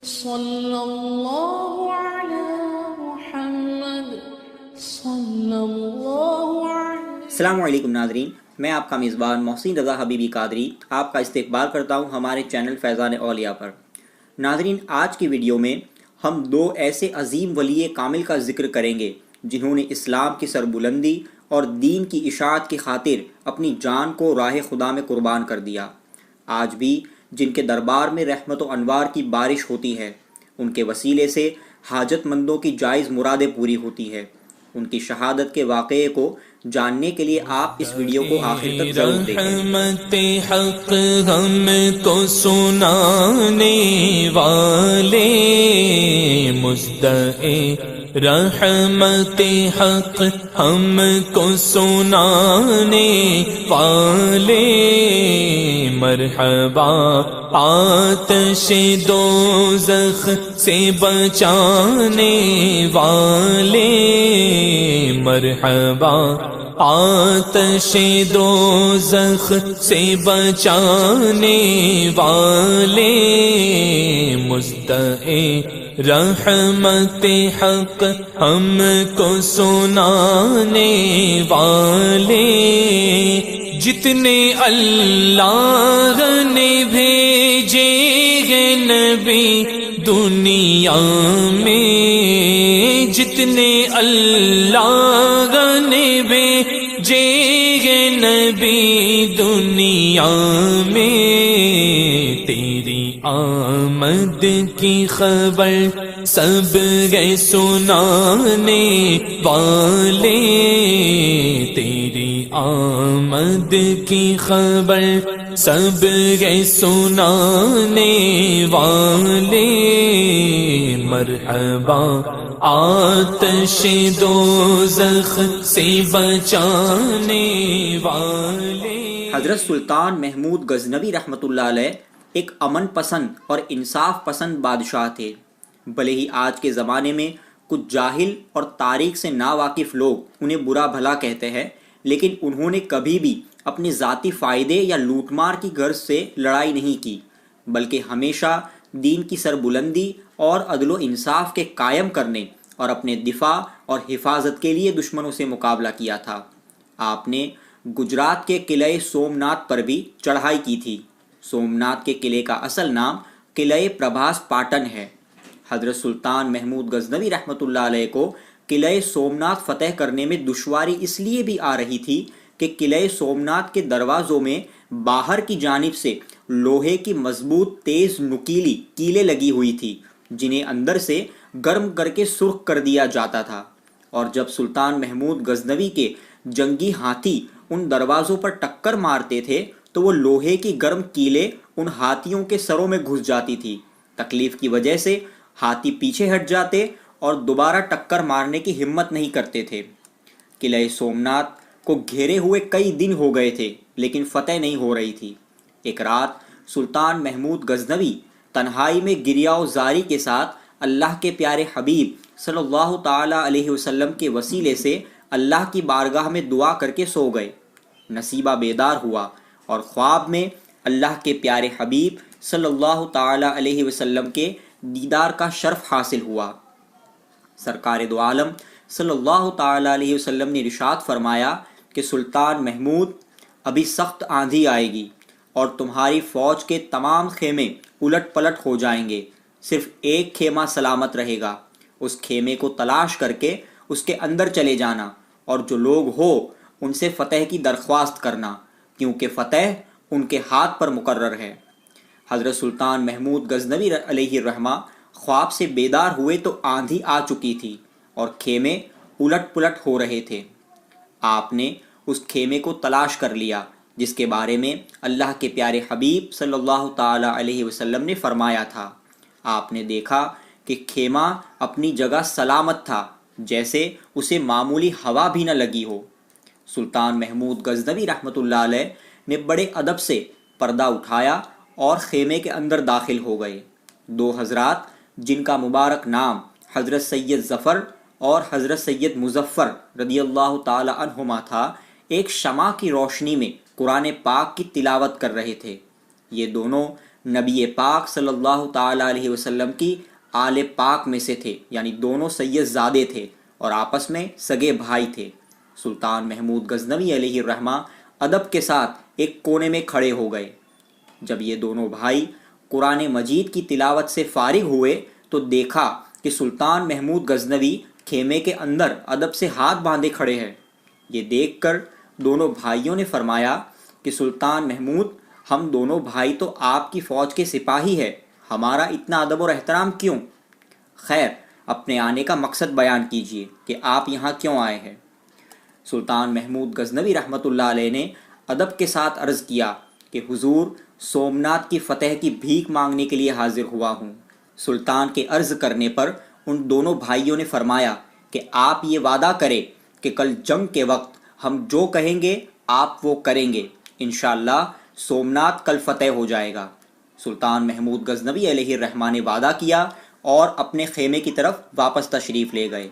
صلی اللہ علی محمد صلی اللہ علیہ۔ السلام علیکم ناظرین، میں آپ کا میزبان محسن رضا حبیبی قادری آپ کا استقبال کرتا ہوں ہمارے چینل فیضان اولیاء پر۔ ناظرین، آج کی ویڈیو میں ہم دو ایسے عظیم ولی کامل کا ذکر کریں گے جنہوں نے اسلام کی سربلندی اور دین کی اشاعت کی خاطر اپنی جان کو راہ خدا میں قربان کر دیا۔ آج بھی جن کے دربار میں رحمت و انوار کی بارش ہوتی ہے، ان کے وسیلے سے حاجت مندوں کی جائز مرادیں پوری ہوتی ہے۔ ان کی شہادت کے واقعے کو جاننے کے لیے آپ اس ویڈیو کو آخر تک ضرور دیکھیں۔ رحمت حق ہم کو سنانے والے مستعے رحمت حق ہم کو سنانے والے مرحبا آتش دوزخ سے بچانے والے مرحبا آتش دوزخ سے بچانے والے مستعے رحمت حق ہم کو سنانے والے جتنے اللہ نے بھیجے ہیں نبی دنیا میں، جتنے اللہ نے بھیجے ہیں نبی دنیا میں، تیری آمد کی خبر سب گئے سنانے والے، تیری آمد کی خبر سب گئے سنانے والے مرحبا آتش دوزخ سے بچانے والے۔ حضرت سلطان محمود غزنوی رحمۃ اللہ علیہ ایک امن پسند اور انصاف پسند بادشاہ تھے۔ بھلے ہی آج کے زمانے میں کچھ جاہل اور تاریخ سے ناواقف لوگ انہیں برا بھلا کہتے ہیں، لیکن انہوں نے کبھی بھی اپنے ذاتی فائدے یا لوٹ مار کی غرض سے لڑائی نہیں کی، بلکہ ہمیشہ دین کی سربلندی اور عدل و انصاف کے قائم کرنے اور اپنے دفاع اور حفاظت کے لیے دشمنوں سے مقابلہ کیا تھا۔ آپ نے گجرات کے قلعہ سومناتھ پر بھی چڑھائی کی تھی۔ سومناتھ کے قلعے کا اصل نام قلعہ پربھاس پاٹن ہے۔ حضرت سلطان محمود غزنوی رحمۃ اللہ علیہ کو قلعہ سومناتھ فتح کرنے میں دشواری اس لیے بھی آ رہی تھی کہ قلعہ سومناتھ کے دروازوں میں باہر کی جانب سے لوہے کی مضبوط تیز نکیلی کیلیں لگی ہوئی تھی، جنہیں اندر سے گرم کر کے سرخ کر دیا جاتا تھا، اور جب سلطان محمود غزنوی کے جنگی ہاتھی ان دروازوں پر ٹکر مارتے تھے تو وہ لوہے کی گرم کیلیں ان ہاتھیوں کے سروں میں گھس جاتی تھی۔ تکلیف کی وجہ سے ہاتھی پیچھے ہٹ جاتے اور دوبارہ ٹکر مارنے کی ہمت نہیں کرتے تھے۔ قلعہ سومناتھ کو گھیرے ہوئے کئی دن ہو گئے تھے، لیکن فتح نہیں ہو رہی تھی۔ ایک رات سلطان محمود غزنوی تنہائی میں گریہ و زاری کے ساتھ اللہ کے پیارے حبیب صلی اللہ تعالی علیہ وسلم کے وسیلے سے اللہ کی بارگاہ میں دعا کر کے سو گئے۔ نصیبہ بیدار ہوا اور خواب میں اللہ کے پیارے حبیب صلی اللہ تعالی علیہ وسلم کے دیدار کا شرف حاصل ہوا۔ سرکار دو عالم صلی اللہ تعالی علیہ وسلم نے ارشاد فرمایا کہ سلطان محمود، ابھی سخت آندھی آئے گی اور تمہاری فوج کے تمام خیمے الٹ پلٹ ہو جائیں گے، صرف ایک خیمہ سلامت رہے گا۔ اس خیمے کو تلاش کر کے اس کے اندر چلے جانا اور جو لوگ ہو ان سے فتح کی درخواست کرنا، کیونکہ فتح ان کے ہاتھ پر مقرر ہے۔ حضرت سلطان محمود غزنوی علیہ الرحمہ خواب سے بیدار ہوئے تو آندھی آ چکی تھی اور خیمے الٹ پلٹ ہو رہے تھے۔ آپ نے اس خیمے کو تلاش کر لیا جس کے بارے میں اللہ کے پیارے حبیب صلی اللہ تعالی علیہ وسلم نے فرمایا تھا۔ آپ نے دیکھا کہ خیمہ اپنی جگہ سلامت تھا، جیسے اسے معمولی ہوا بھی نہ لگی ہو۔ سلطان محمود غزنوی رحمۃ اللہ علیہ نے بڑے ادب سے پردہ اٹھایا اور خیمے کے اندر داخل ہو گئے۔ دو حضرات جن کا مبارک نام حضرت سید ظفر اور حضرت سید مظفر رضی اللہ تعالی عنہما تھا، ایک شمع کی روشنی میں قرآن پاک کی تلاوت کر رہے تھے۔ یہ دونوں نبی پاک صلی اللہ تعالیٰ علیہ وسلم کی آل پاک میں سے تھے، یعنی دونوں سید زادے تھے اور آپس میں سگے بھائی تھے۔ سلطان محمود غزنوی علیہ الرحمہ ادب کے ساتھ ایک کونے میں کھڑے ہو گئے۔ جب یہ دونوں بھائی قرآن مجید کی تلاوت سے فارغ ہوئے تو دیکھا کہ سلطان محمود غزنوی خیمے کے اندر ادب سے ہاتھ باندھے کھڑے ہیں۔ یہ دیکھ کر دونوں بھائیوں نے فرمایا کہ سلطان محمود، ہم دونوں بھائی تو آپ کی فوج کے سپاہی ہیں، ہمارا اتنا ادب اور احترام کیوں؟ خیر، اپنے آنے کا مقصد بیان کیجئے کہ آپ یہاں کیوں آئے ہیں۔ سلطان محمود غزنوی رحمۃ اللہ علیہ نے ادب کے ساتھ عرض کیا کہ حضور، سومنات کی فتح کی بھیک مانگنے کے لیے حاضر ہوا ہوں۔ سلطان کے عرض کرنے پر ان دونوں بھائیوں نے فرمایا کہ آپ یہ وعدہ کریں کہ کل جنگ کے وقت ہم جو کہیں گے آپ وہ کریں گے، انشاءاللہ سومنات کل فتح ہو جائے گا۔ سلطان محمود غزنوی علیہ الرحمہ نے وعدہ کیا اور اپنے خیمے کی طرف واپس تشریف لے گئے۔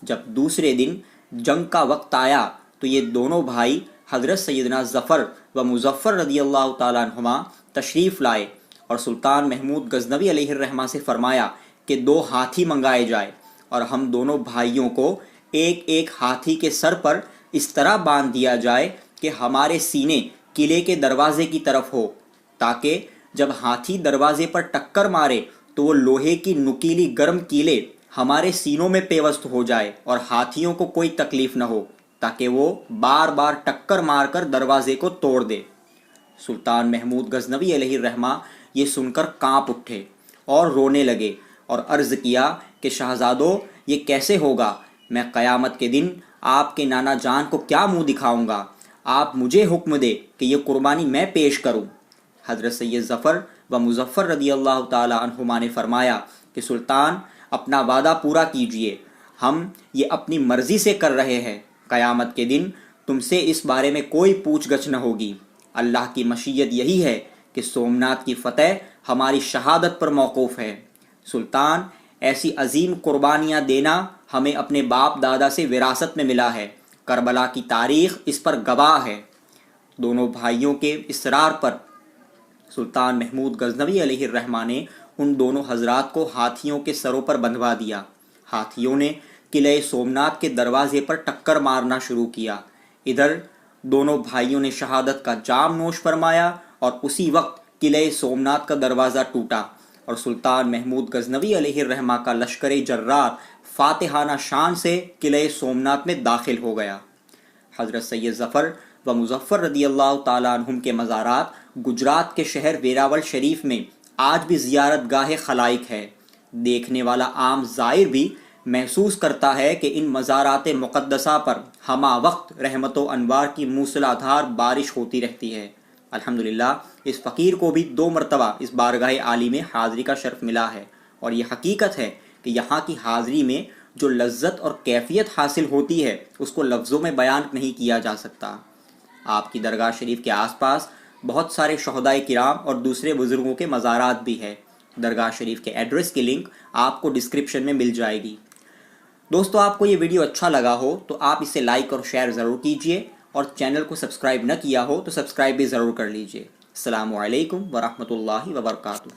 جب دوسرے دن جنگ کا وقت آیا تو یہ دونوں بھائی حضرت سیدنا ظفر و مظفر رضی اللہ تعالیٰ عنہما تشریف لائے اور سلطان محمود غزنوی علیہ الرحمہ سے فرمایا کہ 2 ہاتھی منگائے جائے اور ہم دونوں بھائیوں کو ایک ایک ہاتھی کے سر پر اس طرح باندھ دیا جائے کہ ہمارے سینے قلعے کے دروازے کی طرف ہو، تاکہ جب ہاتھی دروازے پر ٹکر مارے تو وہ لوہے کی نکیلی گرم کیلیں ہمارے سینوں میں پیوست ہو جائے اور ہاتھیوں کو کوئی تکلیف نہ ہو، تاکہ وہ بار بار ٹکر مار کر دروازے کو توڑ دے۔ سلطان محمود غزنوی علیہ الرحمہ یہ سن کر کانپ اٹھے اور رونے لگے اور عرض کیا کہ شہزادو، یہ کیسے ہوگا؟ میں قیامت کے دن آپ کے نانا جان کو کیا منہ دکھاؤں گا؟ آپ مجھے حکم دے کہ یہ قربانی میں پیش کروں۔ حضرت سید ظفر و مظفر رضی اللہ تعالی عنہما نے فرمایا کہ سلطان، اپنا وعدہ پورا کیجئے، ہم یہ اپنی مرضی سے کر رہے ہیں، قیامت کے دن تم سے اس بارے میں کوئی پوچھ گچھ نہ ہوگی۔ اللہ کی مشیت یہی ہے کہ سومنات کی فتح ہماری شہادت پر موقوف ہے۔ سلطان، ایسی عظیم قربانیاں دینا ہمیں اپنے باپ دادا سے وراثت میں ملا ہے، کربلا کی تاریخ اس پر گواہ ہے۔ دونوں بھائیوں کے اصرار پر سلطان محمود غزنوی علیہ الرحمہ نے ان دونوں حضرات کو ہاتھیوں کے سروں پر بندھوا دیا۔ ہاتھیوں نے قلعہ سومنات کے دروازے پر ٹکر مارنا شروع کیا۔ ادھر دونوں بھائیوں نے شہادت کا جام نوش فرمایا اور اسی وقت قلعہ سومنات کا دروازہ ٹوٹا اور سلطان محمود غزنوی علیہ الرحمہ کا لشکر جرار فاتحانہ شان سے قلعہ سومنات میں داخل ہو گیا۔ حضرت سید ظفر و مظفر رضی اللہ تعالیٰ عنہم کے مزارات گجرات کے شہر ویراول شریف میں آج بھی زیارت گاہ خلائق ہے۔ دیکھنے والا عام زائر بھی محسوس کرتا ہے کہ ان مزارات مقدسہ پر ہمہ وقت رحمت و انوار کی موسلا دھار بارش ہوتی رہتی ہے۔ الحمدللہ اس فقیر کو بھی 2 مرتبہ اس بارگاہ عالی میں حاضری کا شرف ملا ہے، اور یہ حقیقت ہے کہ یہاں کی حاضری میں جو لذت اور کیفیت حاصل ہوتی ہے اس کو لفظوں میں بیان نہیں کیا جا سکتا۔ آپ کی درگاہ شریف کے آس پاس بہت سارے شہدائے کرام اور دوسرے بزرگوں کے مزارات بھی ہے۔ درگاہ شریف کے ایڈریس کی لنک آپ کو ڈسکرپشن میں مل جائے گی۔ دوستو، آپ کو یہ ویڈیو اچھا لگا ہو تو آپ اسے لائک اور شیئر ضرور کیجئے، اور چینل کو سبسکرائب نہ کیا ہو تو سبسکرائب بھی ضرور کر لیجئے۔ السلام علیکم ورحمۃ اللہ وبرکاتہ۔